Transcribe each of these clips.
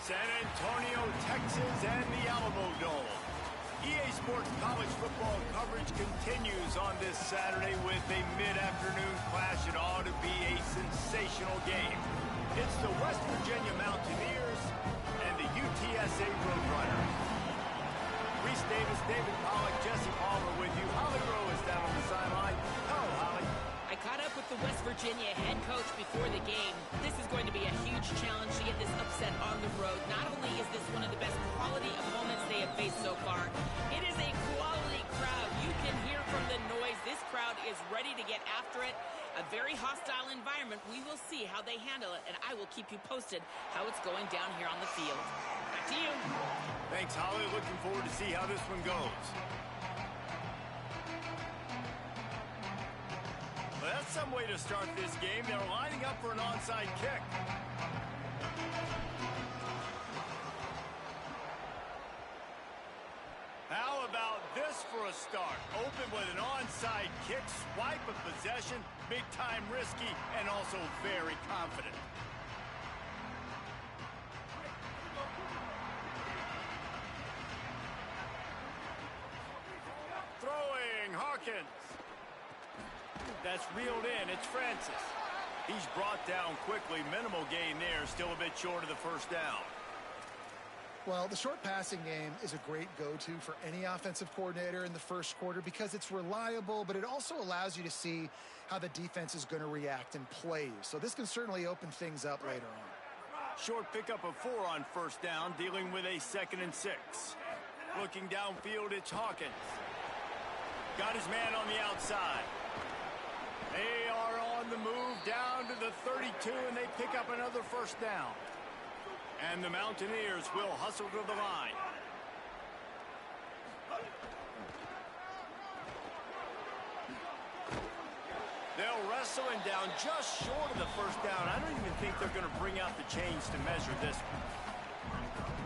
San Antonio, Texas, and the Alamo Dome. EA Sports college football coverage continues on this Saturday with a mid-afternoon clash. It ought to be a sensational game. It's the West Virginia Mountaineers and the UTSA Roadrunners. Reese Davis, David Pollack, Jesse Palmer with you. Holly Rowe is down on the sideline. Hello, Holly. I caught up with the West Virginia head coach before the game. This is going to be a huge challenge to get this upset on the road. Not only is this one of the best quality opponents they have faced so far, it is a quality crowd. You can hear from the noise. This crowd is ready to get after it. A very hostile environment. We will see how they handle it, and I will keep you posted how it's going down here on the field. Back to you. Thanks, Holly. Looking forward to see how this one goes. Well, that's some way to start this game. They're lining up for an onside kick. How about this for a start? Open with an onside kick, swipe of possession, big time risky, and also very confident. Throwing, Hawkins. That's reeled in. It's Francis. He's brought down quickly. Minimal gain there. Still a bit short of the first down. Well, the short passing game is a great go-to for any offensive coordinator in the first quarter because it's reliable, but it also allows you to see how the defense is going to react and play. So this can certainly open things up later on. Short pickup of 4 on first down, dealing with a 2nd and 6. Looking downfield, it's Hawkins. Got his man on the outside. They are on the move down to the 32, and they pick up another first down. And the Mountaineers will hustle to the line. They'll wrestle him down just short of the first down. I don't even think they're going to bring out the chains to measure this one.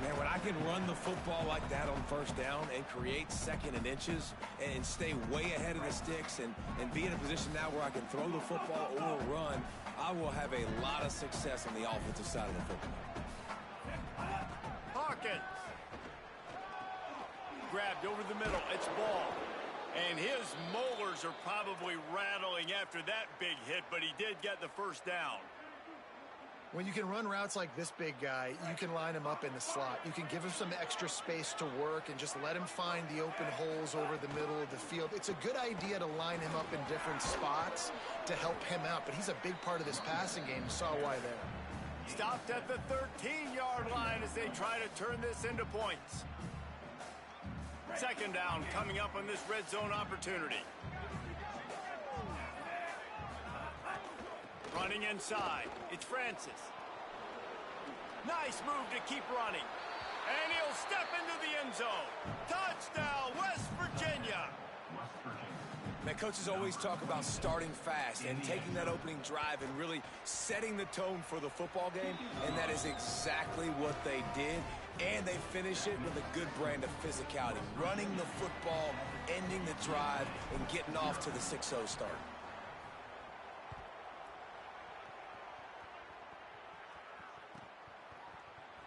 Man, when I can run the football like that on first down and create 2nd and inches and stay way ahead of the sticks and be in a position now where I can throw the football or run, I will have a lot of success on the offensive side of the football. Hawkins. Grabbed over the middle. It's Ball. And his molars are probably rattling after that big hit, but he did get the first down. When you can run routes like this big guy, you can line him up in the slot. You can give him some extra space to work and just let him find the open holes over the middle of the field. It's a good idea to line him up in different spots to help him out, but he's a big part of this passing game. You saw why there. Stopped at the 13-yard line as they try to turn this into points. 2nd down coming up on this red zone opportunity. Running inside. It's Francis. Nice move to keep running. And he'll step into the end zone. Touchdown, West Virginia. Man, coaches always talk about starting fast and taking that opening drive and really setting the tone for the football game, and that is exactly what they did. And they finish it with a good brand of physicality, running the football, ending the drive, and getting off to the 6-0 start.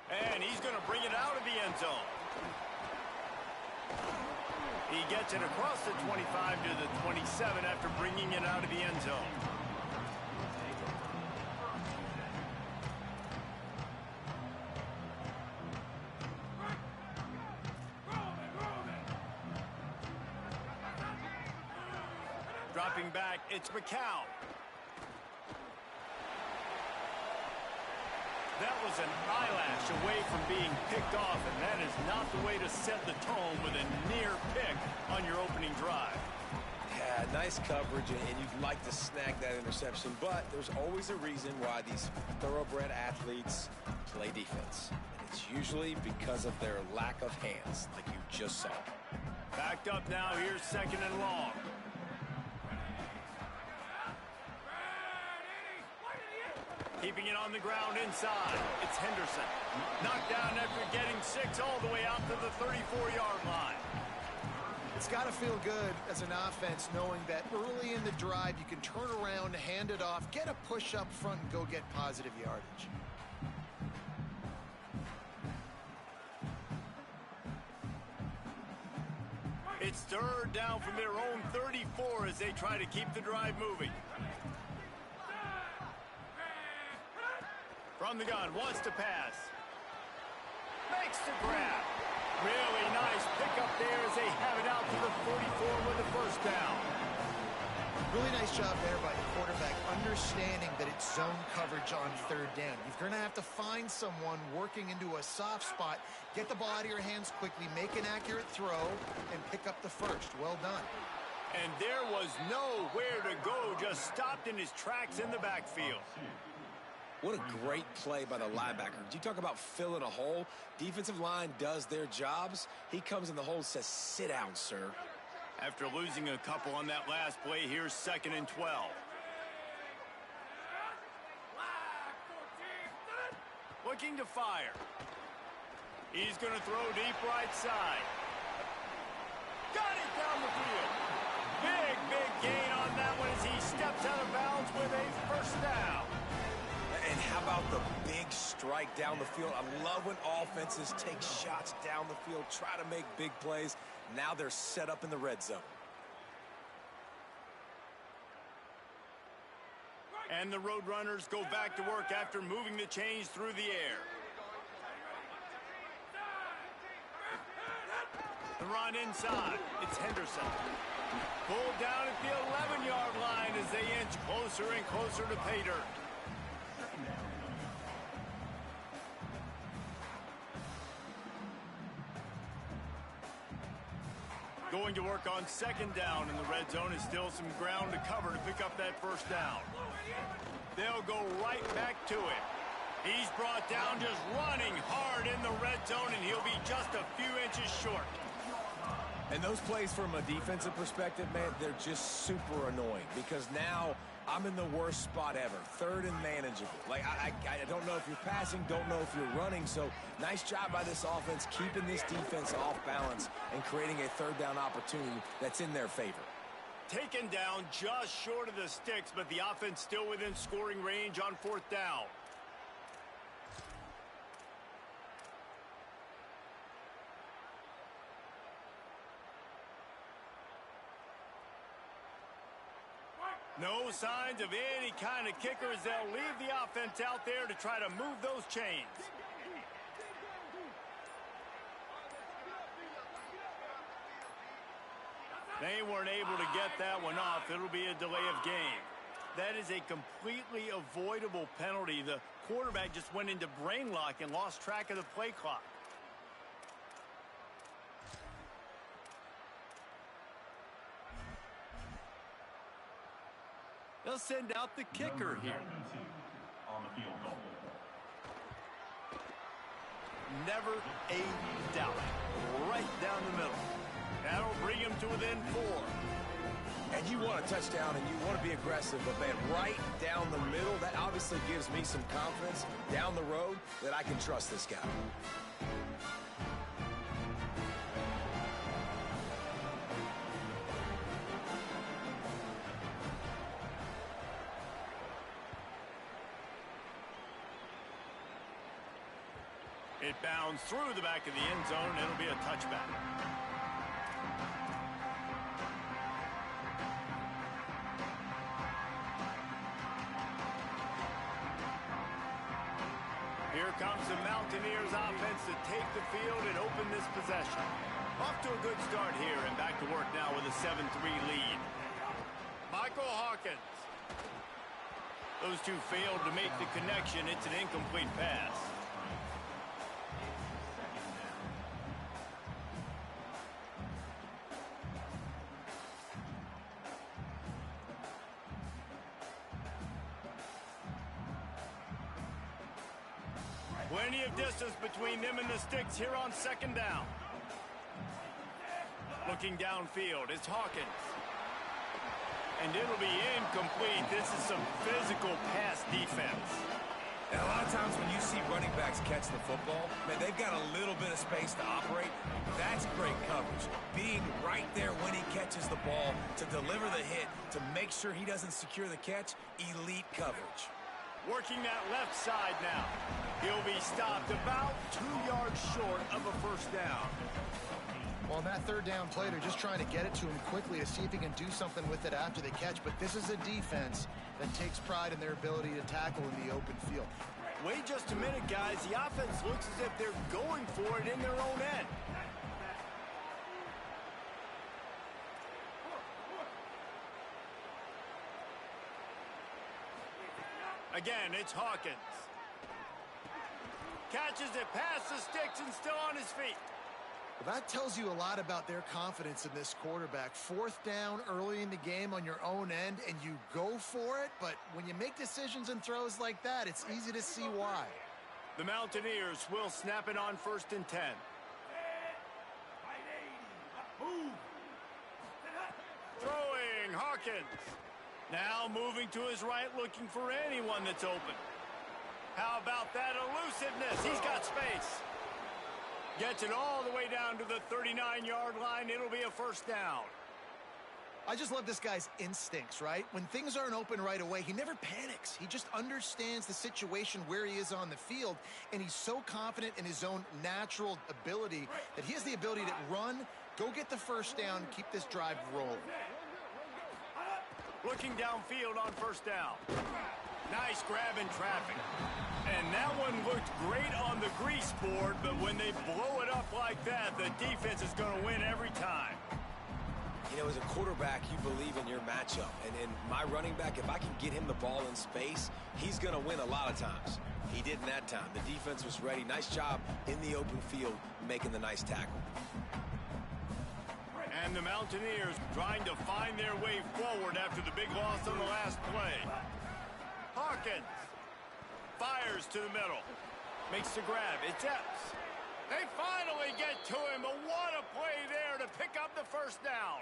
And he's going to bring it out of the end zone. He gets it across the 25 to the 27 after bringing it out of the end zone. Dropping back, it's McCown. That was an eyelash away from being picked off, and that is not the way to set the tone with a near pick on your opening drive. Yeah, nice coverage, and you'd like to snag that interception, but there's always a reason why these thoroughbred athletes play defense. And it's usually because of their lack of hands, like you just saw. Backed up now, here's 2nd and long. Keeping it on the ground inside. It's Henderson. Knocked down after getting 6 all the way out to the 34-yard line. It's got to feel good as an offense knowing that early in the drive you can turn around, hand it off, get a push up front, and go get positive yardage. It's third down from their own 34 as they try to keep the drive moving. From the gun, wants to pass. Makes the grab. Really nice pickup there as they have it out to the 44 with the first down. Really nice job there by the quarterback, understanding that it's zone coverage on third down. You're going to have to find someone working into a soft spot, get the ball out of your hands quickly, make an accurate throw, and pick up the first. Well done. And there was nowhere to go, just stopped in his tracks in the backfield. What a great play by the linebacker. You talk about filling a hole. Defensive line does their jobs. He comes in the hole and says, sit down, sir. After losing a couple on that last play, here's 2nd and 12. Looking to fire. He's going to throw deep right side. Got it down the field. Big gain on that one as he steps out of bounds with a first down. And how about the big strike down the field? I love when offenses take shots down the field, try to make big plays. Now they're set up in the red zone. And the Roadrunners go back to work after moving the chains through the air. The run inside. It's Henderson. Pulled down at the 11-yard line as they inch closer and closer to pay dirt. Going to work on 2nd down in the red zone. Is still some ground to cover to pick up that first down. They'll go right back to it. He's brought down just running hard in the red zone, and he'll be just a few inches short. And those plays from a defensive perspective, man, they're just super annoying because now I'm in the worst spot ever. 3rd and manageable. Like, I don't know if you're passing, don't know if you're running. So nice job by this offense keeping this defense off balance and creating a 3rd down opportunity that's in their favor. Taken down just short of the sticks, but the offense still within scoring range on 4th down. No signs of any kind of kickers. They'll leave the offense out there to try to move those chains. They weren't able to get that one off. It'll be a delay of game. That is a completely avoidable penalty. The quarterback just went into brain lock and lost track of the play clock. They'll send out the kicker here. Never a doubt. Right down the middle. That'll bring him to within 4. And you want a touchdown and you want to be aggressive, but man, right down the middle, that obviously gives me some confidence down the road that I can trust this guy. It bounds through the back of the end zone. It'll be a touchback. Here comes the Mountaineers offense to take the field and open this possession. Off to a good start here and back to work now with a 7-3 lead. Michael Hawkins. Those two failed to make the connection. It's an incomplete pass. Plenty of distance between them and the sticks here on 2nd down. Looking downfield, it's Hawkins. And it'll be incomplete. This is some physical pass defense. And a lot of times when you see running backs catch the football, man, they've got a little bit of space to operate. That's great coverage. Being right there when he catches the ball to deliver the hit, to make sure he doesn't secure the catch, elite coverage. Working that left side now. He'll be stopped about 2 yards short of a first down. Well, on that third down play, they're just trying to get it to him quickly to see if he can do something with it after the catch. But this is a defense that takes pride in their ability to tackle in the open field. Wait just a minute, guys. The offense looks as if they're going for it in their own end. Again, it's Hawkins. Catches it past the sticks and still on his feet. Well, that tells you a lot about their confidence in this quarterback. Fourth down early in the game on your own end, and you go for it. But when you make decisions and throws like that, it's easy to see why. The Mountaineers will snap it on 1st and 10. Throwing, Hawkins. Now moving to his right, looking for anyone that's open. How about that elusiveness? He's got space. Gets it all the way down to the 39-yard line. It'll be a first down. I just love this guy's instincts, right? When things aren't open right away, he never panics. He just understands the situation where he is on the field, and he's so confident in his own natural ability that he has the ability to run, go get the first down, keep this drive rolling. Looking downfield on first down. Nice grab in traffic. And that one looked great on the grease board, but when they blow it up like that, the defense is going to win every time. You know, as a quarterback, you believe in your matchup. And in my running back, if I can get him the ball in space, he's going to win a lot of times. He did in that time. The defense was ready. Nice job in the open field making the nice tackle. And the Mountaineers trying to find their way forward after the big loss on the last play. Hawkins fires to the middle. Makes the grab. It's Epps. They finally get to him, but what a play there to pick up the first down.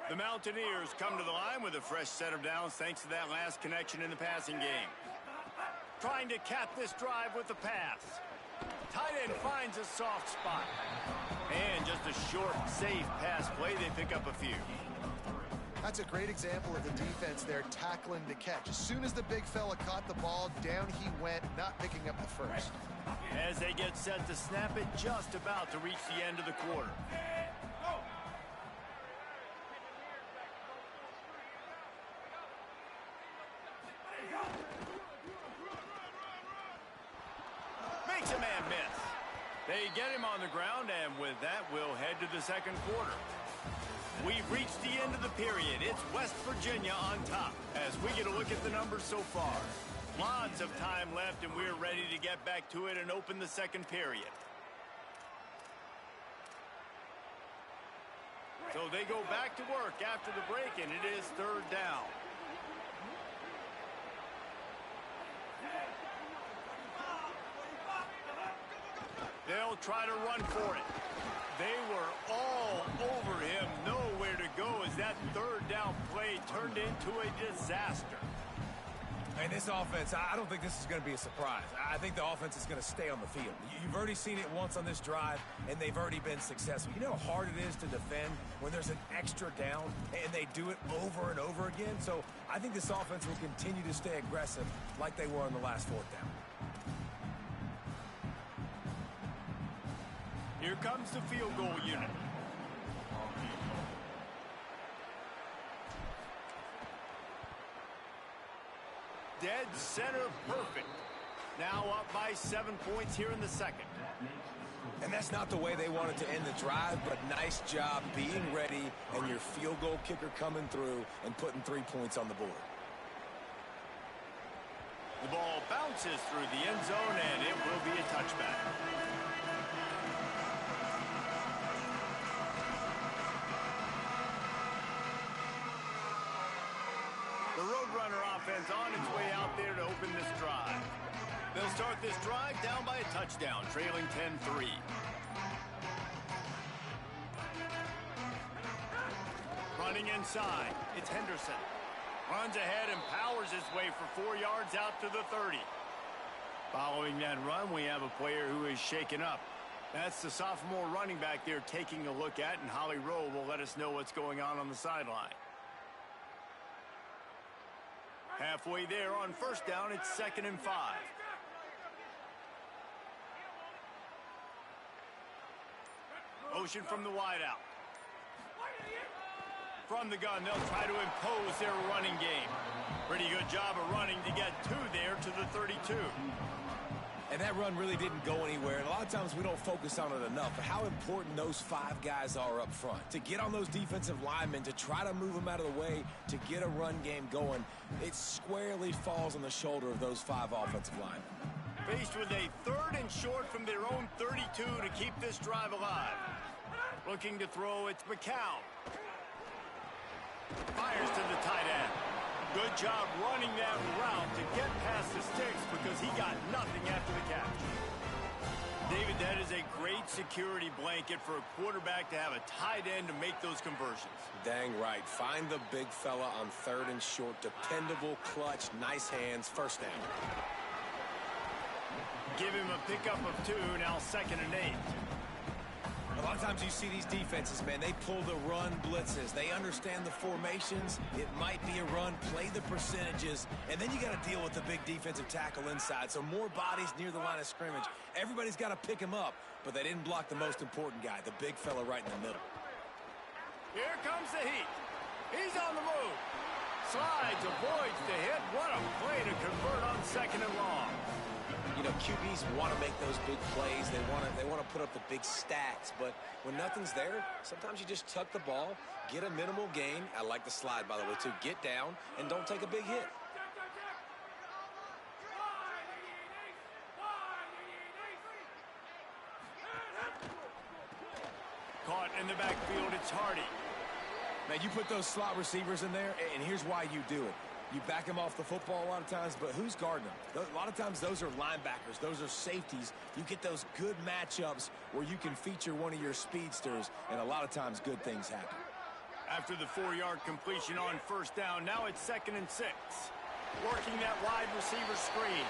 The Mountaineers come to the line with a fresh set of downs thanks to that last connection in the passing game. Trying to cap this drive with the pass. Tight end finds a soft spot. And just a short, safe pass play. They pick up a few. That's a great example of the defense there tackling the catch. As soon as the big fella caught the ball, down he went, not picking up the first. As they get set to snap it, just about to reach the end of the quarter. Makes a man miss. They get him on the ground, and with that, we'll head to the second quarter. We've reached the end of the period. It's West Virginia on top as we get a look at the numbers so far. Lots of time left, and we're ready to get back to it and open the second period. So they go back to work after the break, and it is third down. They'll try to run for it. They were all over him. Nowhere to go as that third down play turned into a disaster. And this offense, I don't think this is going to be a surprise. I think the offense is going to stay on the field. You've already seen it once on this drive, and they've already been successful. You know how hard it is to defend when there's an extra down, and they do it over and over again? So I think this offense will continue to stay aggressive like they were on the last fourth down. Here comes the field goal unit. Dead center perfect. Now up by 7 points here in the second. And that's not the way they wanted to end the drive, but nice job being ready and your field goal kicker coming through and putting 3 points on the board. The ball bounces through the end zone, and it will be a touchback. The Roadrunner offense on its way out there to open this drive. They'll start this drive down by a touchdown, trailing 10-3. Running inside, it's Henderson. Runs ahead and powers his way for 4 yards out to the 30. Following that run, we have a player who is shaken up. That's the sophomore running back there taking a look at, and Holly Rowe will let us know what's going on the sideline. Halfway there on first down, it's 2nd and 5. Motion from the wideout. From the gun, they'll try to impose their running game. Pretty good job of running to get two there to the 32. And that run really didn't go anywhere. And a lot of times we don't focus on it enough. But how important those 5 guys are up front. To get on those defensive linemen, to try to move them out of the way, to get a run game going, it squarely falls on the shoulder of those 5 offensive linemen. Faced with a 3rd and short from their own 32 to keep this drive alive. Looking to throw, it's McCown. Fires to the tight end. Good job running that route to get past the sticks because he got nothing after the catch. David, that is a great security blanket for a quarterback to have a tight end to make those conversions. Dang right. Find the big fella on 3rd and short. Dependable, clutch, nice hands, first down. Give him a pickup of 2, now 2nd and 8. A lot of times you see these defenses, man, they pull the run blitzes. They understand the formations. It might be a run, play the percentages, and then you got to deal with the big defensive tackle inside. So more bodies near the line of scrimmage. Everybody's got to pick him up, but they didn't block the most important guy, the big fella right in the middle. Here comes the heat. He's on the move. Slides, avoids the hit. What a play to convert on 2nd and long. You know, QBs want to make those big plays. They want to put up the big stats. But when nothing's there, sometimes you just tuck the ball, get a minimal gain. I like the slide, by the way, too. Get down and don't take a big hit. Caught in the backfield, it's Hardy. Man, you put those slot receivers in there, and here's why you do it. You back them off the football a lot of times, but who's guarding them? A lot of times those are linebackers. Those are safeties. You get those good matchups where you can feature one of your speedsters, and a lot of times good things happen. After the 4-yard completion on 1st down, now it's 2nd and 6. Working that wide receiver screen.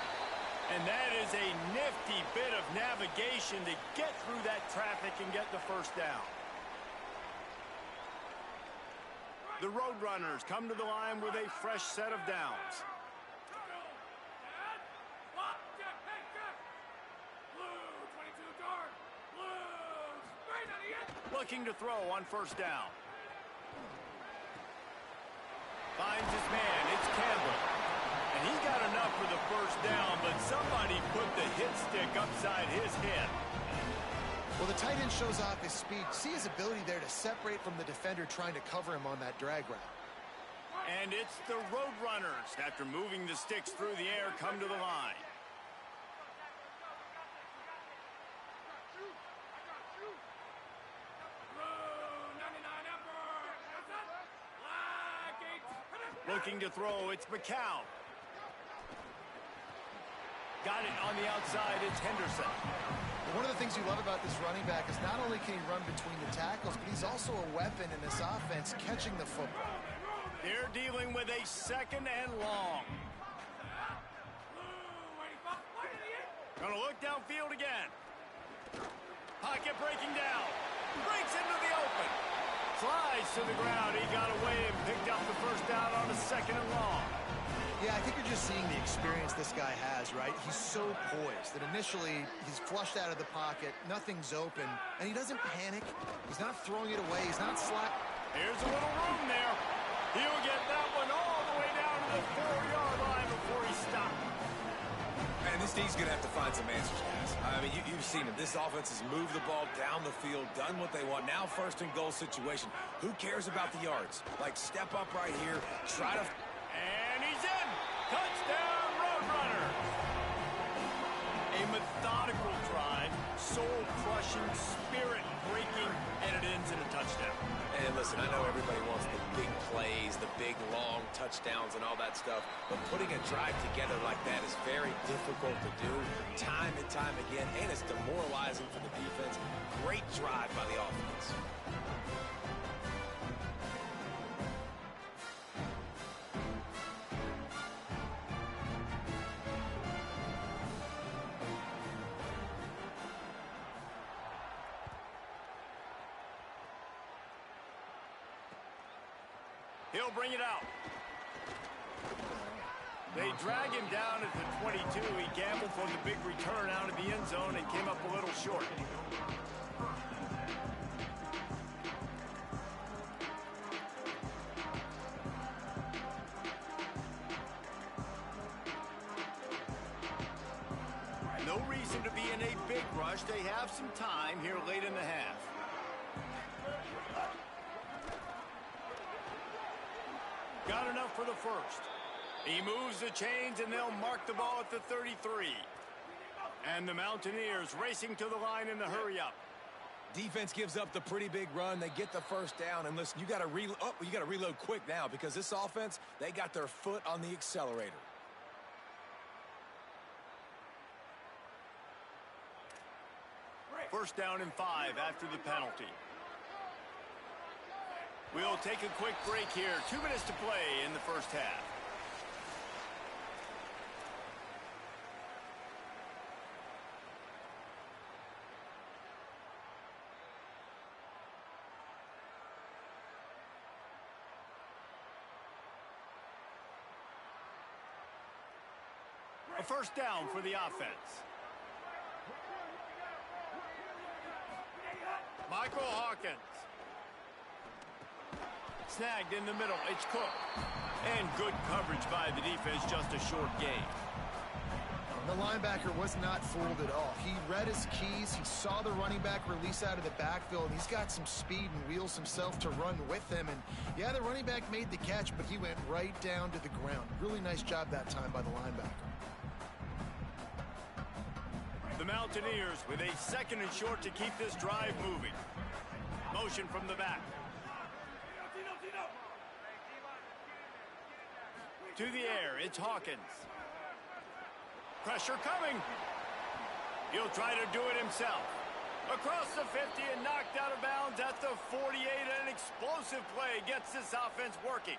And that is a nifty bit of navigation to get through that traffic and get the 1st down. The Roadrunners come to the line with a fresh set of downs. Looking to throw on 1st down. Finds his man. It's Campbell. And he got enough for the 1st down, but somebody put the hit stick upside his head. Well, the tight end shows off his speed. See his ability there to separate from the defender trying to cover him on that drag route. And it's the Roadrunners, after moving the sticks through the air, come to the line. Looking to throw, it's McCown. Got it on the outside, it's Henderson. One of the things you love about this running back is not only can he run between the tackles, but he's also a weapon in this offense catching the football. They're dealing with a 2nd and long. Gonna look downfield again. Pocket breaking down. Breaks into the open. Slides to the ground. He got away and picked up the 1st down on a 2nd and long. Yeah, I think you're just seeing the experience this guy has, right? He's so poised that initially he's flushed out of the pocket, nothing's open, and he doesn't panic. He's not throwing it away. He's not slack. Here's a little room there. He'll get that one all the way down to the 4-yard line before he stops. Man, this team's going to have to find some answers, guys. I mean, you've seen it. This offense has moved the ball down the field, done what they want. Now 1st and goal situation. Who cares about the yards? Like, step up right here, try to... And he's in! Touchdown, Roadrunners! A methodical drive, soul-crushing, spirit-breaking, and it ends in a touchdown. And listen, I know everybody wants the big plays, the big, long touchdowns and all that stuff, but putting a drive together like that is very difficult to do time and time again, and it's demoralizing for the defense. Great drive by the offense. He'll bring it out. They drag him down at the 22. He gambled for the big return out of the end zone and came up a little short. No reason to be in a big rush. They have some time here late in the half. Got enough for the first. He moves the chains, and they'll mark the ball at the 33. And the Mountaineers racing to the line in the hurry-up. Defense gives up the pretty big run. They get the first down. And listen, you got to reload quick now because this offense, they got their foot on the accelerator. First down and 5 after the penalty. We'll take a quick break here. 2 minutes to play in the first half. A first down for the offense. Michael Hawkins. Snagged in the middle. It's Cook. And good coverage by the defense. Just a short gain. The linebacker was not fooled at all. He read his keys. He saw the running back release out of the backfield. He's got some speed and wheels himself to run with him. And yeah, the running back made the catch, but he went right down to the ground. Really nice job that time by the linebacker. The Mountaineers with a second and short to keep this drive moving. Motion from the back. To the air, it's Hawkins. Pressure coming. He'll try to do it himself. Across the 50 and knocked out of bounds at the 48. An explosive play gets this offense working.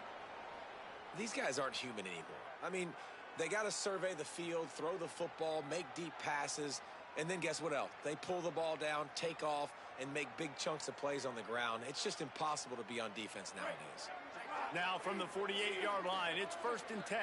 These guys aren't human anymore. I mean, they got to survey the field, throw the football, make deep passes, and then guess what else? They pull the ball down, take off, and make big chunks of plays on the ground. It's just impossible to be on defense nowadays. Now from the 48-yard line, it's 1st and 10.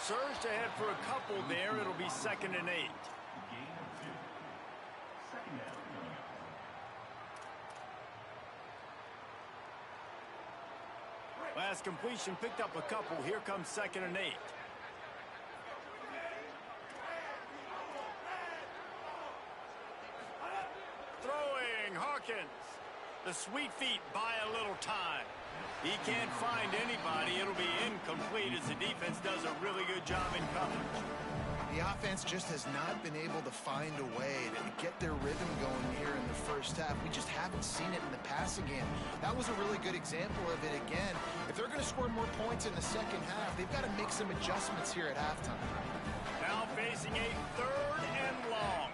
Surged ahead for a couple there. It'll be 2nd and 8. Last completion picked up a couple. Here comes 2nd and 8. Throwing Hawkins. The sweet feet buy a little time. He can't find anybody. It'll be incomplete as the defense does a really good job in coverage. The offense just has not been able to find a way to get their rhythm going here in the first half. We just haven't seen it in the passing game. That was a really good example of it again. If they're going to score more points in the second half, they've got to make some adjustments here at halftime. Now facing a 3rd and long.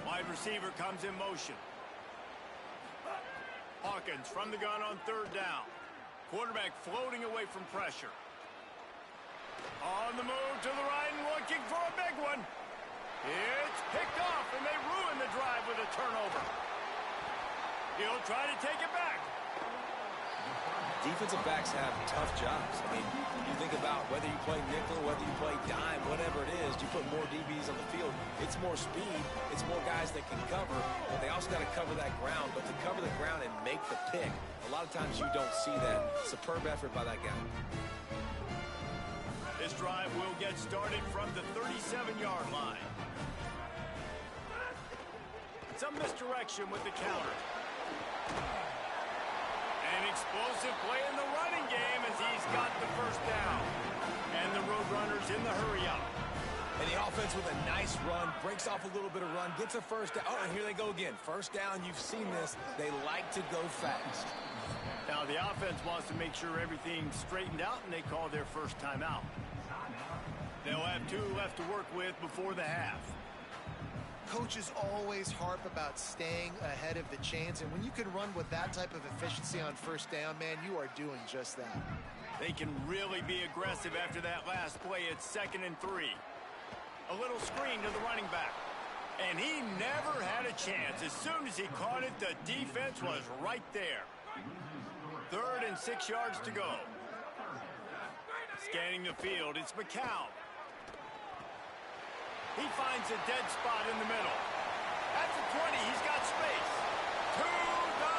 Wide receiver comes in motion. Hawkins from the gun on 3rd down. Quarterback floating away from pressure. On the move to the right and looking for a big one. It's picked off, and they ruin the drive with a turnover. He'll try to take it back. Defensive backs have tough jobs. I mean, you think about whether you play nickel, whether you play dime, whatever it is, you put more DBs on the field. It's more speed. It's more guys that can cover, but they also got to cover that ground. But to cover the ground and make the pick, a lot of times you don't see that. Superb effort by that guy. This drive will get started from the 37-yard line. Some misdirection with the counter. An explosive play in the running game as he's got the first down. And the Roadrunners in the hurry-up. And the offense with a nice run, breaks off a little bit of run, gets a first down. Oh, and here they go again. First down, you've seen this. They like to go fast. Now the offense wants to make sure everything's straightened out, and they call their first timeout. They'll have 2 left to work with before the half. Coaches always harp about staying ahead of the chains, and when you can run with that type of efficiency on first down, man, you are doing just that. They can really be aggressive after that last play. It's 2nd and 3. A little screen to the running back. And he never had a chance. As soon as he caught it, the defense was right there. 3rd and 6 yards to go. Scanning the field, it's McCown. He finds a dead spot in the middle. At the 20, he's got space. To the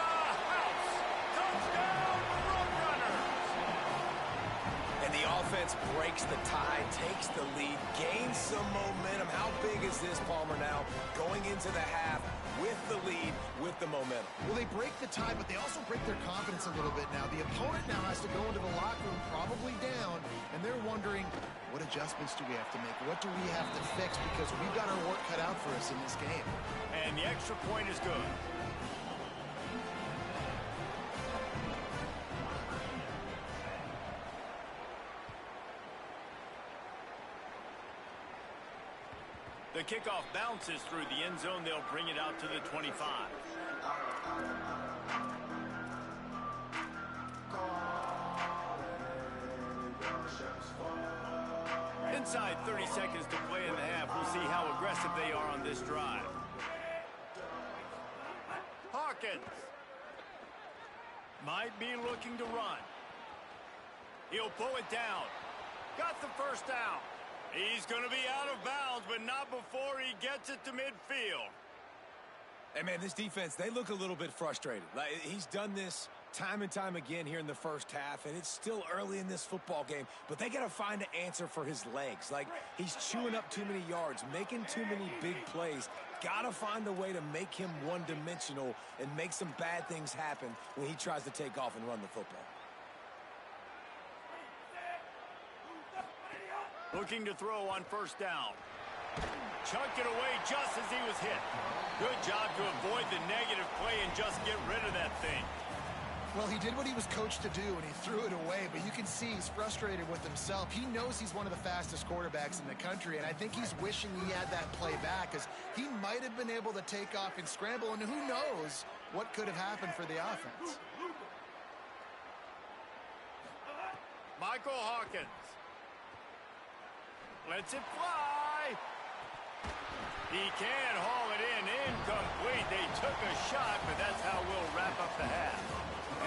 house. Touchdown, Roadrunners. And the offense breaks the tie, takes the lead, gains some momentum. How big is this, Palmer, now? Going into the half with the lead, with the momentum. Well, they break the tie, but they also break their confidence a little bit now. The opponent now has to go into the locker room probably down, and they're wondering, what adjustments do we have to make? What do we have to fix? Because we've got our work cut out for us in this game. And the extra point is good. The kickoff bounces through the end zone. They'll bring it out to the 25. Inside 30 seconds to play in the half. We'll see how aggressive they are on this drive. Hawkins might be looking to run. He'll pull it down. Got the first down. He's going to be out of bounds, but not before he gets it to midfield. Hey, man, this defense, they look a little bit frustrated. Like, he's done this time and time again here in the first half, and it's still early in this football game, but they got to find an answer for his legs. Like, he's chewing up too many yards, making too many big plays. Got to find a way to make him one-dimensional and make some bad things happen when he tries to take off and run the football. Looking to throw on first down. Chunked it away just as he was hit. Good job to avoid the negative play and just get rid of that thing. Well, he did what he was coached to do, and he threw it away, but you can see he's frustrated with himself. He knows he's one of the fastest quarterbacks in the country, and I think he's wishing he had that play back, because he might have been able to take off and scramble, and who knows what could have happened for the offense. Michael Hawkins lets it fly. He can haul it in. Incomplete. They took a shot, but that's how we'll wrap up the half.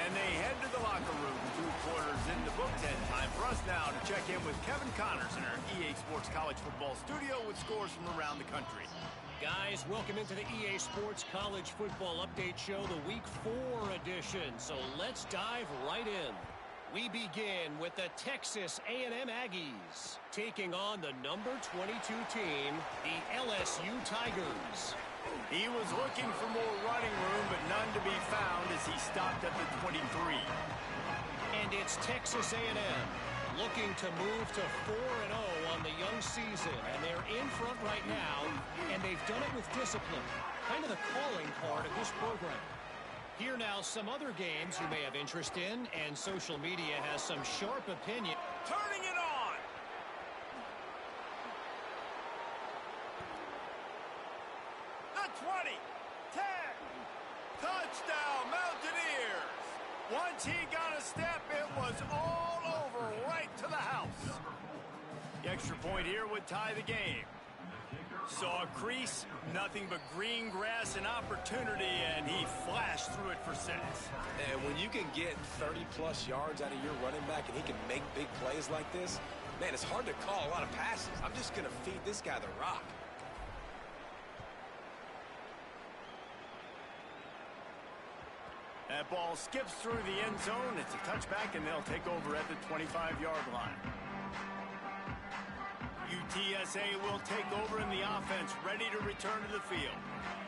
And they head to the locker room. 2 quarters in the books, and time for us now to check in with Kevin Connors in our EA Sports College Football studio with scores from around the country. Guys, welcome into the EA Sports College Football Update Show, the Week 4 edition. So let's dive right in. We begin with the Texas A&M Aggies taking on the number 22 team, the LSU Tigers. He was looking for more running room, but none to be found as he stopped at the 23. And it's Texas A&M looking to move to 4-0 on the young season. And they're in front right now, and they've done it with discipline. Kind of the calling card of this program. Here now, some other games you may have interest in, and social media has some sharp opinion. Turning it on! The 20, 10, touchdown Mountaineers! Once he got a step, it was all over right to the house. The extra point here would tie the game. Saw a crease, nothing but green grass and opportunity, and he flashed through it for 6. And when you can get 30-plus yards out of your running back and he can make big plays like this, man, it's hard to call a lot of passes. I'm just going to feed this guy the rock. That ball skips through the end zone. It's a touchback, and they'll take over at the 25-yard line. UTSA will take over in the offense, ready to return to the field.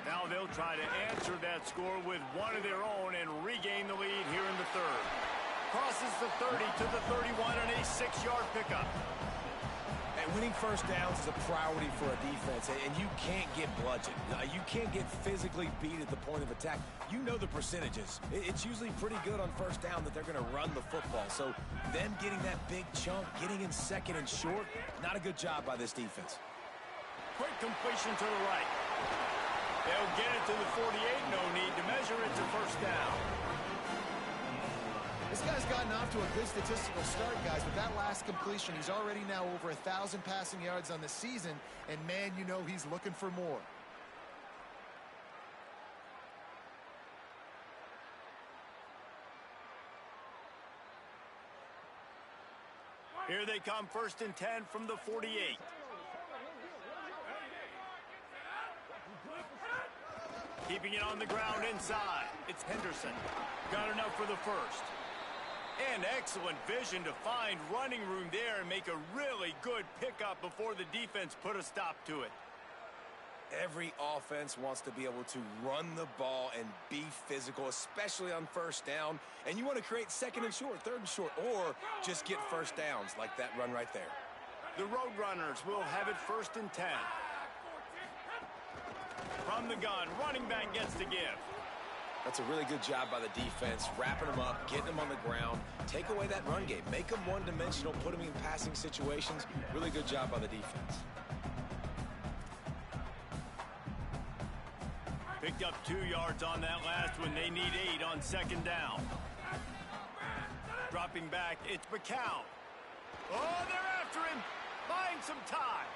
Now they'll try to answer that score with one of their own and regain the lead here in the 3rd. Crosses the 30 to the 31 and a 6-yard pickup. And winning first downs is a priority for a defense, and you can't get bludgeoned. You can't get physically beat at the point of attack. You know the percentages. It's usually pretty good on first down that they're going to run the football. So them getting that big chunk, getting in second and short, not a good job by this defense. Quick completion to the right. They'll get it to the 48. No need to measure it to first down. This guy's gotten off to a good statistical start, guys. With that last completion, he's already now over 1,000 passing yards on the season, and man, you know he's looking for more. Here they come, 1st and 10 from the 48. Keeping it on the ground inside. It's Henderson. Got enough for the first. And excellent vision to find running room there and make a really good pickup before the defense put a stop to it. Every offense wants to be able to run the ball and be physical, especially on 1st down. And you want to create 2nd and short, 3rd and short, or just get 1st downs like that run right there. The Roadrunners will have it 1st and 10. From the gun, running back gets to give. That's a really good job by the defense, wrapping them up, getting them on the ground. Take away that run game. Make them one-dimensional, put them in passing situations. Really good job by the defense. Picked up 2 yards on that last one. They need 8 on 2nd down. Dropping back, it's McCown. Oh, they're after him. Buying some time.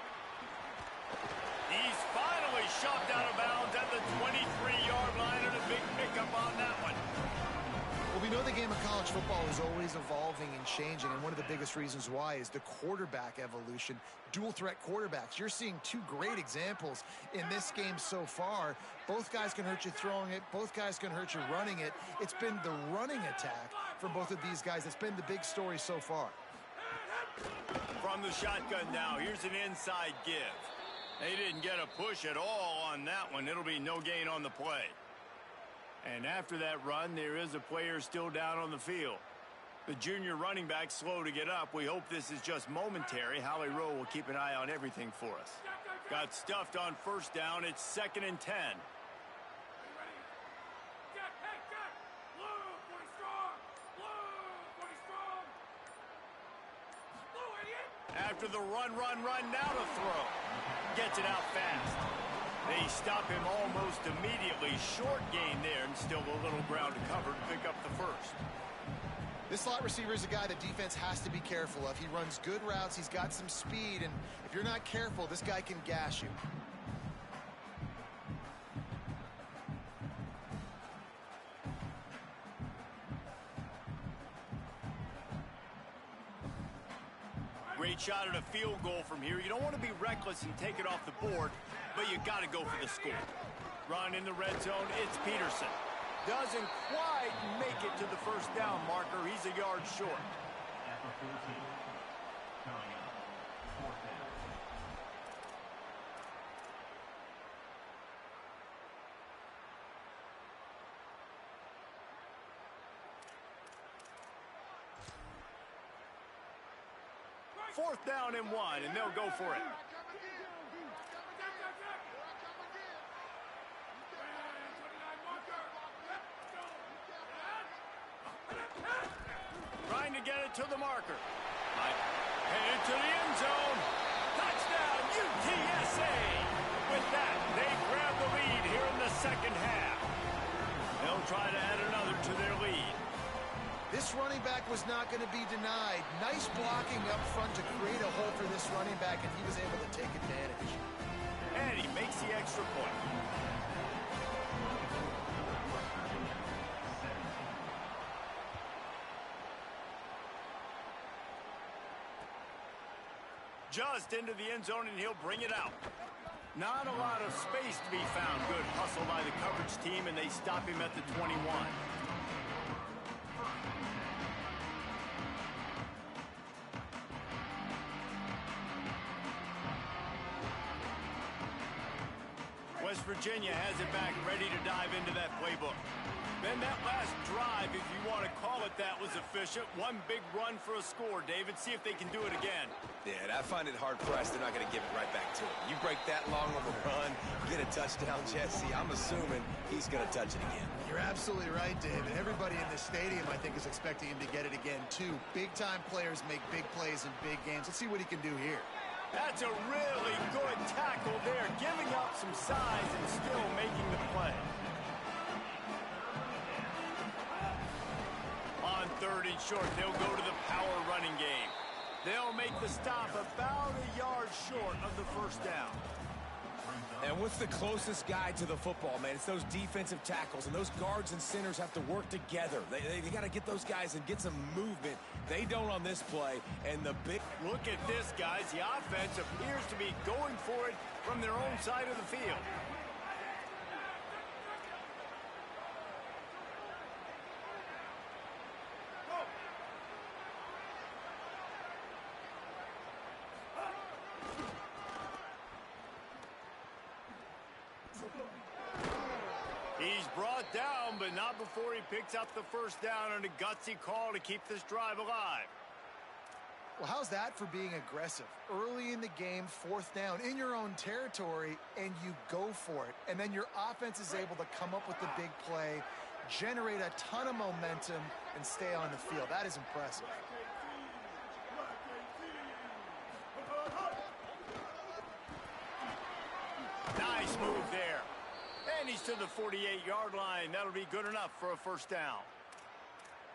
He's finally shoved out of bounds at the 23-yard line, and a big pickup on that one. Well, we know the game of college football is always evolving and changing, and one of the biggest reasons why is the quarterback evolution, dual-threat quarterbacks. You're seeing 2 great examples in this game so far. Both guys can hurt you throwing it. Both guys can hurt you running it. It's been the running attack for both of these guys that's been the big story so far. From the shotgun now, here's an inside give. They didn't get a push at all on that one. It'll be no gain on the play. And after that run, there is a player still down on the field. The junior running back slow to get up. We hope this is just momentary. Howie Rowe will keep an eye on everything for us. Got stuffed on 1st down. It's 2nd and 10. After the run, now to throw. Gets it out fast. They stop him almost immediately. Short gain there, and still a little ground to cover to pick up the first. This slot receiver is a guy the defense has to be careful of. He runs good routes. He's got some speed, and if you're not careful, this guy can gash you. Great shot at a field goal from here. You don't want to be reckless and take it off the board, but you got to go for the score. Run in the red zone, it's Peterson. Doesn't quite make it to the 1st down marker. He's a yard short. Fourth down and 1, and they'll go for it. Trying to get it to the marker. Headed to the end zone. Touchdown, UTSA! With that, they grab the lead here in the 2nd half. They'll try to add another to their lead. This running back was not going to be denied. Nice blocking up front to create a hole for this running back, and he was able to take advantage. And he makes the extra point. Just into the end zone, and he'll bring it out. Not a lot of space to be found. Good hustle by the coverage team, and they stop him at the 21. West Virginia has it back, ready to dive into that playbook. Then that last drive, if you want to call it that, was efficient. One big run for a score, David. See if they can do it again. Yeah, and I find it hard-pressed. They're not going to give it right back to him. You break that long of a run, get a touchdown, Jesse, I'm assuming he's going to touch it again. You're absolutely right, David. Everybody in this stadium, I think, is expecting him to get it again, too. Big-time players make big plays in big games. Let's see what he can do here. That's a really good tackle there, giving up some size and still making the play. On 3rd and short, they'll go to the power running game. They'll make the stop about a yard short of the 1st down. And what's the closest guy to the football, man? It's those defensive tackles, and those guards and centers have to work together. They got to get those guys and get some movement. They don't on this play, and the big... Look at this, guys. The offense appears to be going for it from their own side of the field. He's brought down, but not before he picks up the first down on a gutsy call to keep this drive alive. Well, how's that for being aggressive? Early in the game, 4th down in your own territory, and you go for it. And then your offense is able to come up with the big play, generate a ton of momentum, and stay on the field. That is impressive. Nice move there. And he's to the 48-yard line. That'll be good enough for a first down.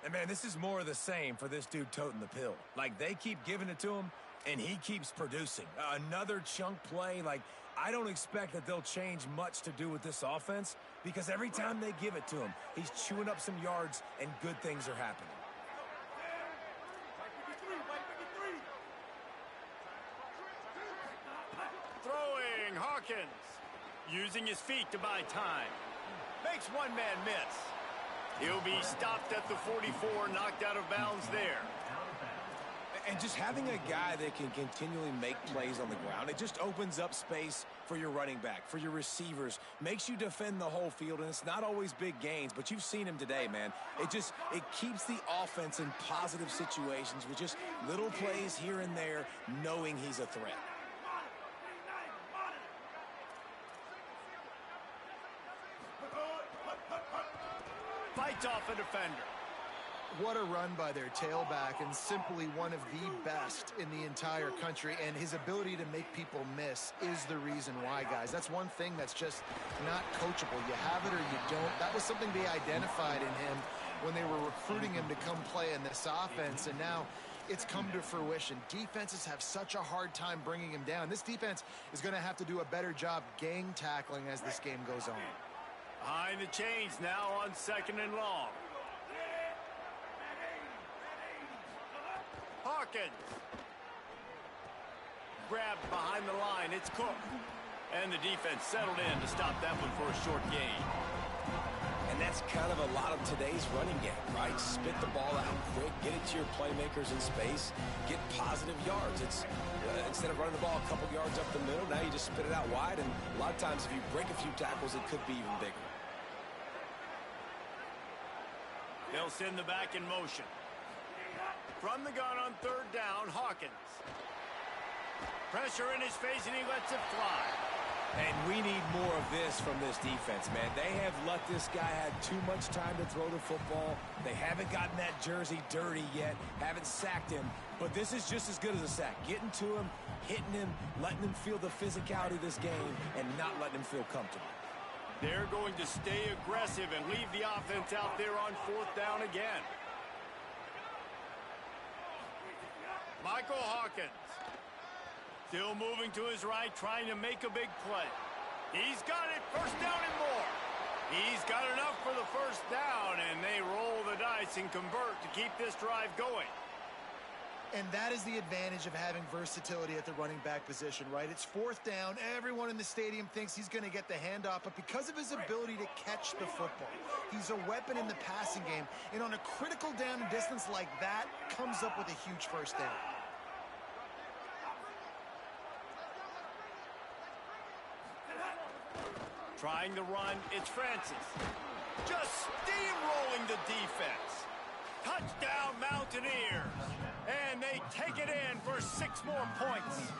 And, man, this is more of the same for this dude toting the pill. Like, they keep giving it to him, and he keeps producing. Another chunk play. Like, I don't expect that they'll change much to do with this offense because every time they give it to him, he's chewing up some yards, and good things are happening. Throwing, Hawkins. Using his feet to buy time. Makes one man miss. He'll be stopped at the 44, knocked out of bounds there. And just having a guy that can continually make plays on the ground, it just opens up space for your running back, for your receivers, makes you defend the whole field, and it's not always big gains, but you've seen him today, man. It keeps the offense in positive situations with just little plays here and there, knowing he's a threat. Fights off a defender. What a run by their tailback, and simply one of the best in the entire country. And his ability to make people miss is the reason why, guys. That's one thing that's just not coachable. You have it or you don't. That was something they identified in him when they were recruiting him to come play in this offense, and now it's come to fruition. Defenses have such a hard time bringing him down. This defense is going to have to do a better job gang tackling as this game goes on. Behind the chains now on 2nd and long. Hawkins. Grabbed behind the line. It's Cook. And the defense settled in to stop that one for a short gain. And that's kind of a lot of today's running game, right? Spit the ball out quick, get it to your playmakers in space, get positive yards. It's instead of running the ball a couple yards up the middle, now you just spit it out wide, and a lot of times if you break a few tackles, it could be even bigger. They'll send the back in motion. From the gun on 3rd down, Hawkins. Pressure in his face, and he lets it fly. And we need more of this from this defense, man. They have let this guy have too much time to throw the football. They haven't gotten that jersey dirty yet, haven't sacked him. But this is just as good as a sack. Getting to him, hitting him, letting him feel the physicality of this game, and not letting him feel comfortable. They're going to stay aggressive and leave the offense out there on 4th down again. Michael Hawkins. Still moving to his right, trying to make a big play. He's got it, 1st down and more. He's got enough for the 1st down, and they roll the dice and convert to keep this drive going. And that is the advantage of having versatility at the running back position, right? It's 4th down. Everyone in the stadium thinks he's going to get the handoff, but because of his ability to catch the football, he's a weapon in the passing game. And on a critical down and distance like that, comes up with a huge 1st down. Trying to run, it's Francis. Just steamrolling the defense. Touchdown, Mountaineers. And they take it in for 6 more points.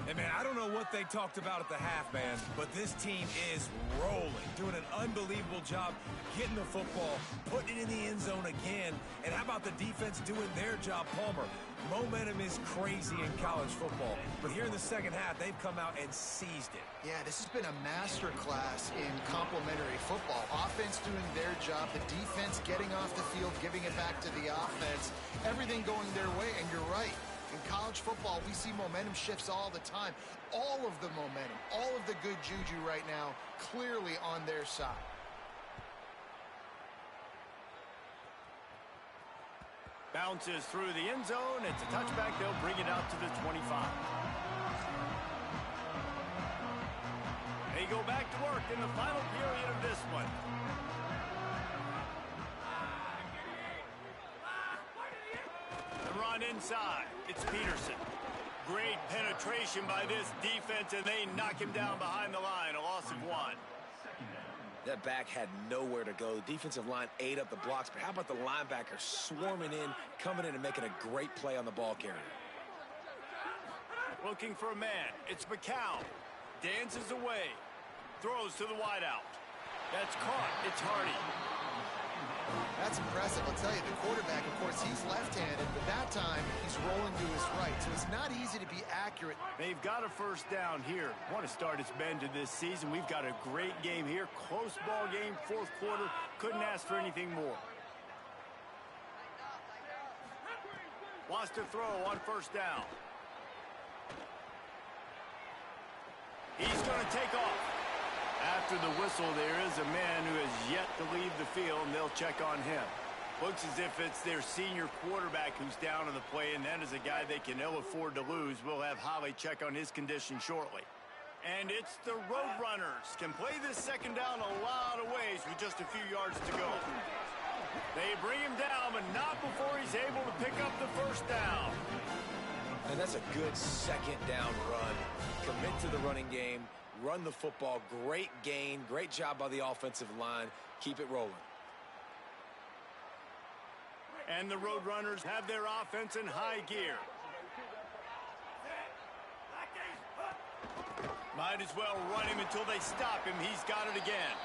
And, man, I don't know what they talked about at the half, man, but this team is rolling, doing an unbelievable job getting the football, putting it in the end zone again. And how about the defense doing their job, Palmer? Momentum is crazy in college football, but here in the second half, they've come out and seized it. Yeah, this has been a masterclass in complementary football. Offense doing their job, the defense getting off the field, giving it back to the offense, everything going their way, and you're right. In college football, we see momentum shifts all the time. All of the momentum, all of the good juju right now, clearly on their side. Bounces through the end zone. It's a touchback. They'll bring it out to the 25. They go back to work in the final period of this one. The run inside. It's Peterson. Great penetration by this defense, and they knock him down behind the line. A loss of 1. That back had nowhere to go. The defensive line ate up the blocks, but how about the linebacker swarming in, coming in and making a great play on the ball carrier? Looking for a man. It's McCown. Dances away. Throws to the wideout. That's caught. It's Hardy. That's impressive. I'll tell you, the quarterback, of course, he's left-handed, but that time he's rolling to his right, so it's not easy to be accurate. They've got a first down here. Want to start its bend to this season. We've got a great game here. Close ball game, fourth quarter. Couldn't ask for anything more. Wants to throw on first down. He's going to take off. After the whistle, there is a man who has yet to leave the field, and they'll check on him. Looks as if it's their senior quarterback who's down on the play, and that is a guy they can ill afford to lose. We'll have Holly check on his condition shortly. And it's the Roadrunners. Can play this second down a lot of ways with just a few yards to go. They bring him down, but not before he's able to pick up the first down. And that's a good second down run. Commit to the running game. Run the football. Great gain. Great job by the offensive line. Keep it rolling. And the Roadrunners have their offense in high gear. Might as well run him until they stop him. He's got it again.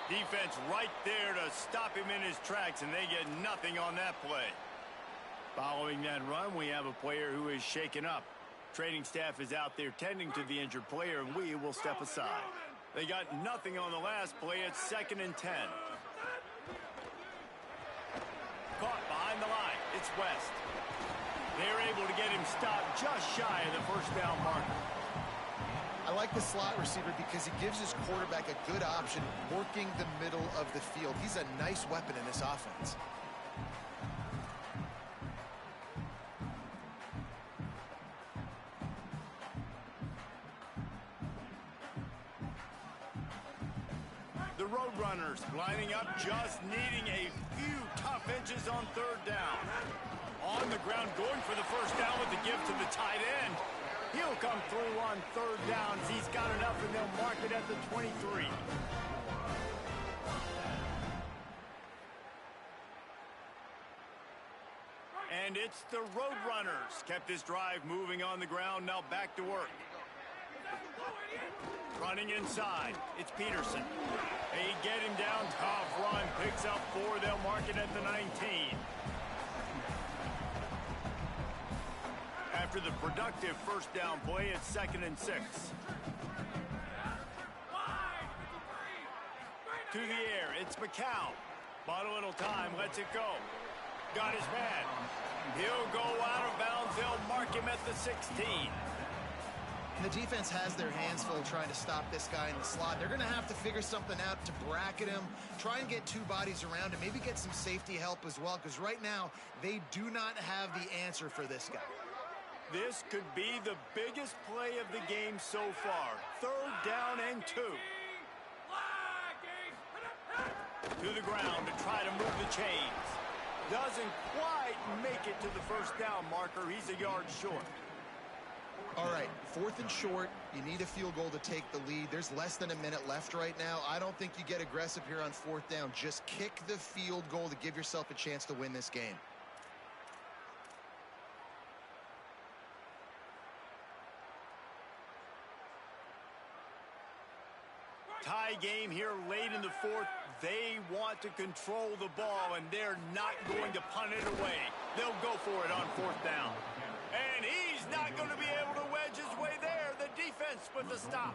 Defense right there to stop him in his tracks, and they get nothing on that play. Following that run, we have a player who is shaken up. Training staff is out there tending to the injured player, and we will step aside. They got nothing on the last play. It's 2nd and 10. Caught behind the line. It's West. They're able to get him stopped just shy of the first down marker. I like the slot receiver because he gives his quarterback a good option working the middle of the field. He's a nice weapon in this offense. The Roadrunners lining up, just needing a few tough inches on third down. On the ground, going for the first down with the give to the tight end. He'll come through on third downs. He's got enough, and they'll mark it at the 23. And it's the Roadrunners. Kept this drive moving on the ground, now back to work. Running inside, it's Peterson. They get him down, tough run, picks up 4, they'll mark it at the 19. After the productive first down play, it's 2nd and 6. To the air, it's McCown. Bought a little time, lets it go. Got his man. He'll go out of bounds, they'll mark him at the 16. The defense has their hands full trying to stop this guy in the slot. They're going to have to figure something out to bracket him, try and get 2 bodies around him, maybe get some safety help as well, because right now they do not have the answer for this guy. This could be the biggest play of the game so far. 3rd down and 2. To the ground to try to move the chains. Doesn't quite make it to the first down marker. He's a yard short. All right, 4th and short. You need a field goal to take the lead. There's less than a minute left right now. I don't think you get aggressive here on 4th down. Just kick the field goal to give yourself a chance to win this game. Tie game here late in the 4th. They want to control the ball, and they're not going to punt it away. They'll go for it on 4th down. And he's not going to be able to wedge his way there. The defense with the stop.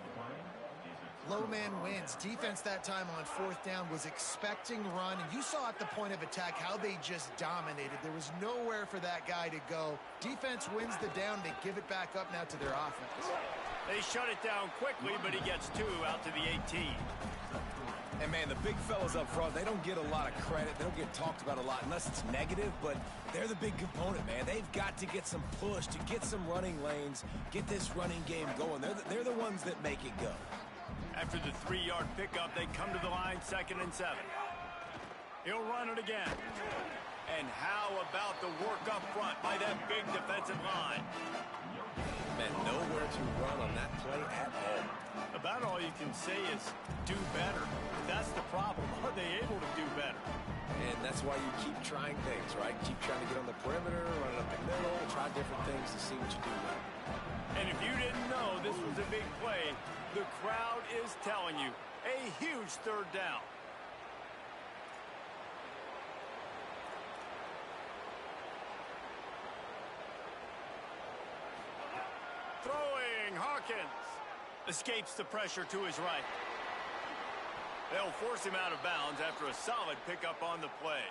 Low man wins. Defense that time on 4th down was expecting run, and you saw at the point of attack how they just dominated. There was nowhere for that guy to go. Defense wins the down. They give it back up now to their offense. They shut it down quickly, but he gets 2 out to the 18. And, man, the big fellas up front, they don't get a lot of credit. They don't get talked about a lot unless it's negative, but they're the big component, man. They've got to get some push, to get some running lanes, get this running game going. They're the ones that make it go. After the 3-yard pickup, they come to the line, 2nd and 7. He'll run it again. And how about the work up front by that big defensive line? Man, nowhere to run on that play at all. About all you can say is do better. That's the problem. Are they able to do better? And that's why you keep trying things, right? Keep trying to get on the perimeter, run it up the middle, try different things to see what you do well. And if you didn't know this was a big play, the crowd is telling you a huge 3rd down. Throwing, Hawkins escapes the pressure to his right. They'll force him out of bounds after a solid pickup on the play.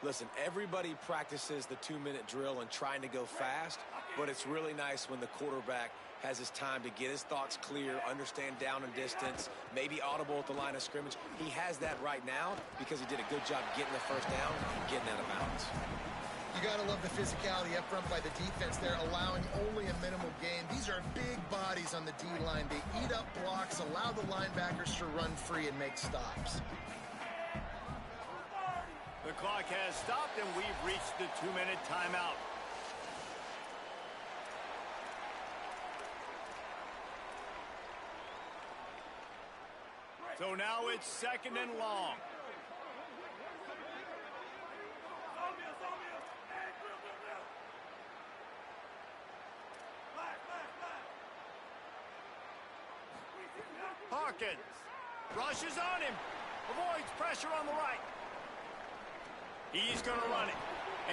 Listen, everybody practices the 2-minute drill and trying to go fast, but it's really nice when the quarterback has his time to get his thoughts clear, understand down and distance, maybe audible at the line of scrimmage. He has that right now because he did a good job getting the 1st down and getting out of bounds. You got to love the physicality up front by the defense. They're allowing only a minimal gain. These are big bodies on the D-line. They eat up blocks, allow the linebackers to run free and make stops. The clock has stopped, and we've reached the 2-minute timeout. So now it's 2nd and long. Hawkins rushes on him, avoids pressure on the right. He's going to run it,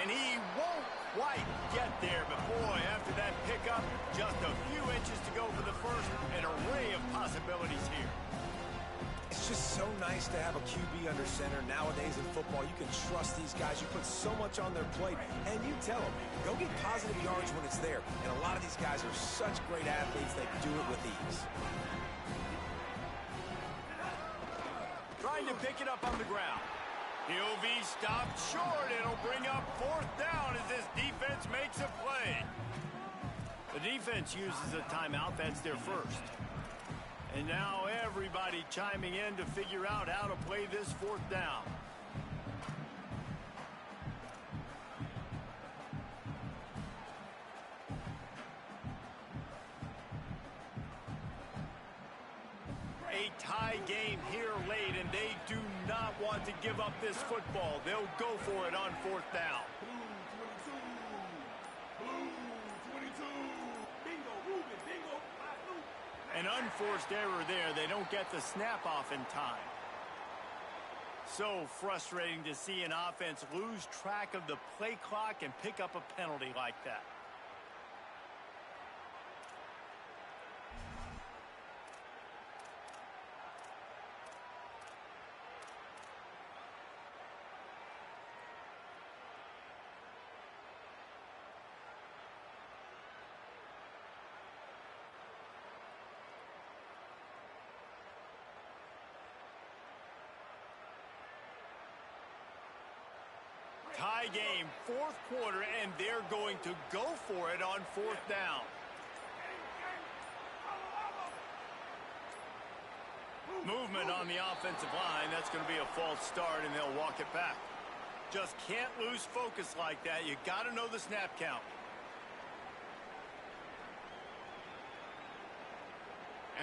and he won't quite get there. But boy, after that pickup, just a few inches to go for the first, an array of possibilities here. It's just so nice to have a QB under center. Nowadays in football, you can trust these guys. You put so much on their plate, and you tell them, go get positive yards when it's there. And a lot of these guys are such great athletes, they do it with ease. Trying to pick it up on the ground. He'll be stopped short. It'll bring up 4th down as this defense makes a play. The defense uses a timeout. That's their first. And now everybody chiming in to figure out how to play this 4th down. A tie game here late, and they do not want to give up this football. They'll go for it on 4th down. An unforced error there. They don't get the snap off in time. So frustrating to see an offense lose track of the play clock and pick up a penalty like that. Tie game, 4th quarter, and they're going to go for it on 4th down. Movement on the offensive line. That's going to be a false start, and they'll walk it back. Just can't lose focus like that. You got to know the snap count.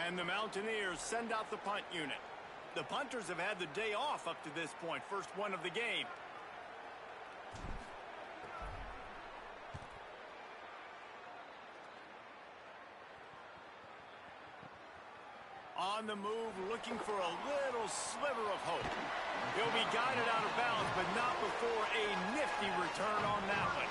And the Mountaineers send out the punt unit. The punters have had the day off up to this point. First one of the game. On the move, looking for a little sliver of hope. He'll be guided out of bounds, but not before a nifty return on that one.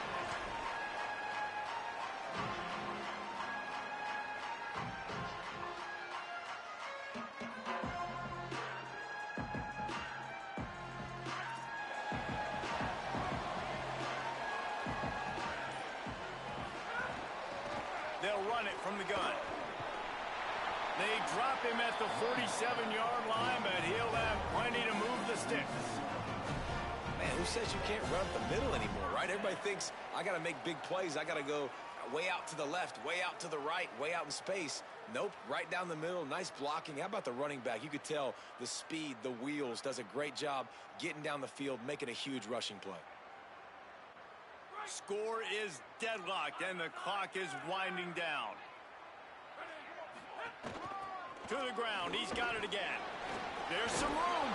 They'll run it from the gun. him at the 47-yard line, but he'll have plenty to move the sticks. Man, who says you can't run up the middle anymore, right? Everybody thinks, I got to make big plays. I got to go way out to the left, way out to the right, way out in space. Nope, right down the middle, nice blocking. How about the running back? You could tell the speed, the wheels, does a great job getting down the field, making a huge rushing play. Score is deadlocked, and the clock is winding down. To the ground, he's got it again. There's some room.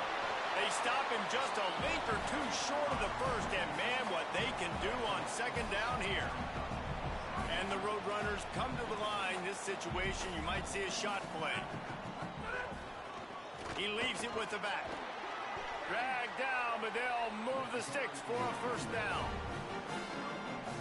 They stop him just a link or two short of the first, and man, what they can do on second down here. And the Roadrunners come to the line. This situation, you might see a shot play. He leaves it with the back. Dragged down, but they'll move the sticks for a first down.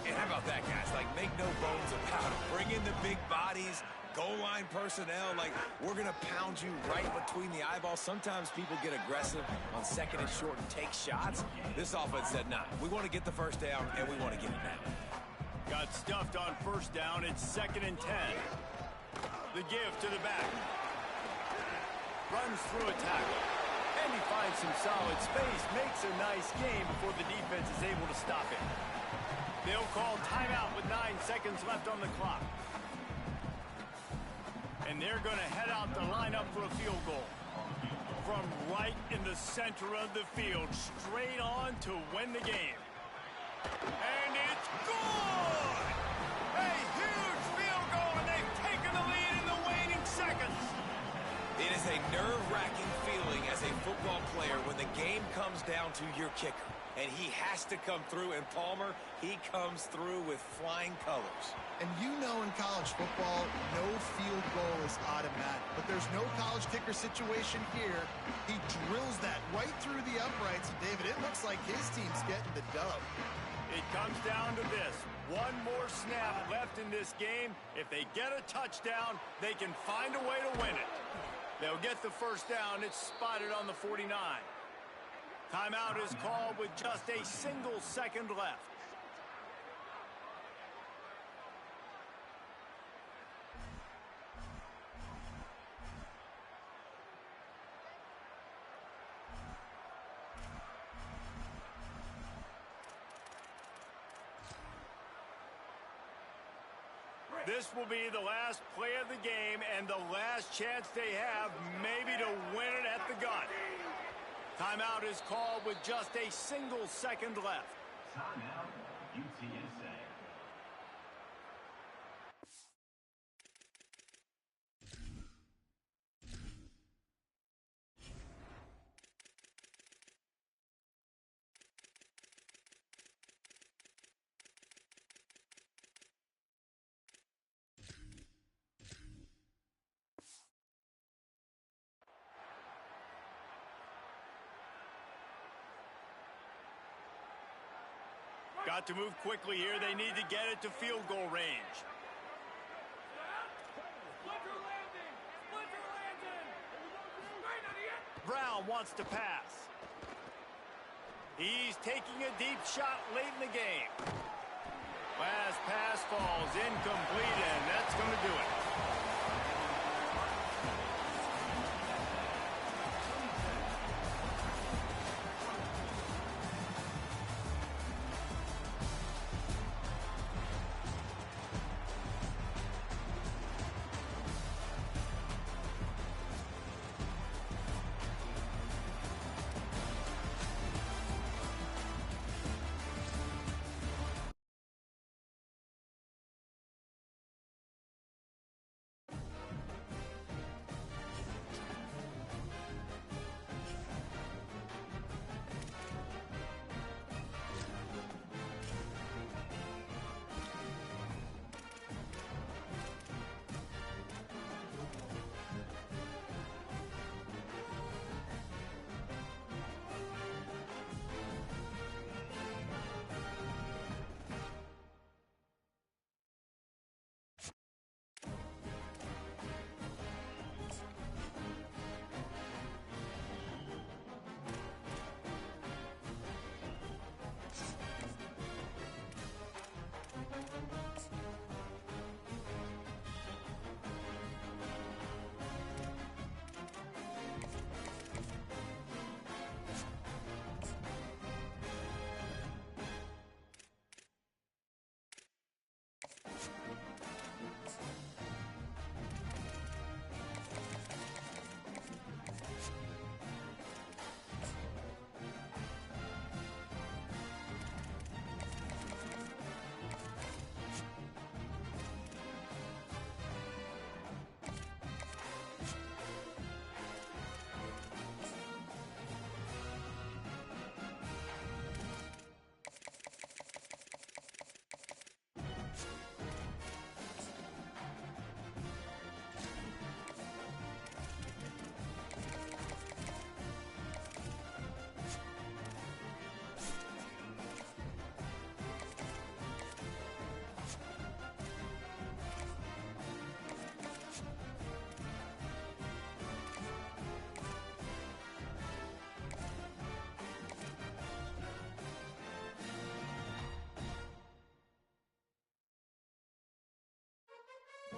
And how about that, guys? Like, make no bones about it. Bring in the big bodies, goal line personnel. Like, we're going to pound you right between the eyeballs. Sometimes people get aggressive on second and short and take shots. This offense said, nah, we want to get the first down, and we want to get it now. Got stuffed on first down. It's 2nd and 10. The give to the back. Runs through a tackle. And he finds some solid space. Makes a nice game before the defense is able to stop him. They'll call timeout with 9 seconds left on the clock. And they're going to head out to line up for a field goal. From right in the center of the field, straight on to win the game. And it's good! A huge field goal, and they've taken the lead in the waning seconds. It is a nerve-wracking feeling as a football player when the game comes down to your kicker. And he has to come through, and Palmer, he comes through with flying colors. And you know in college football, no field goal is automatic. But there's no college kicker situation here. He drills that right through the uprights. And David, it looks like his team's getting the dub. It comes down to this. One more snap left in this game. If they get a touchdown, they can find a way to win it. They'll get the first down. It's spotted on the 49. Timeout is called with just a single second left. This will be the last play of the game and the last chance they have maybe to win it at the gun. Timeout is called with just a single second left. Timeout, UTSA. Got to move quickly here. They need to get it to field goal range. Brown wants to pass. He's taking a deep shot late in the game. Last pass falls incomplete, and that's going to do it.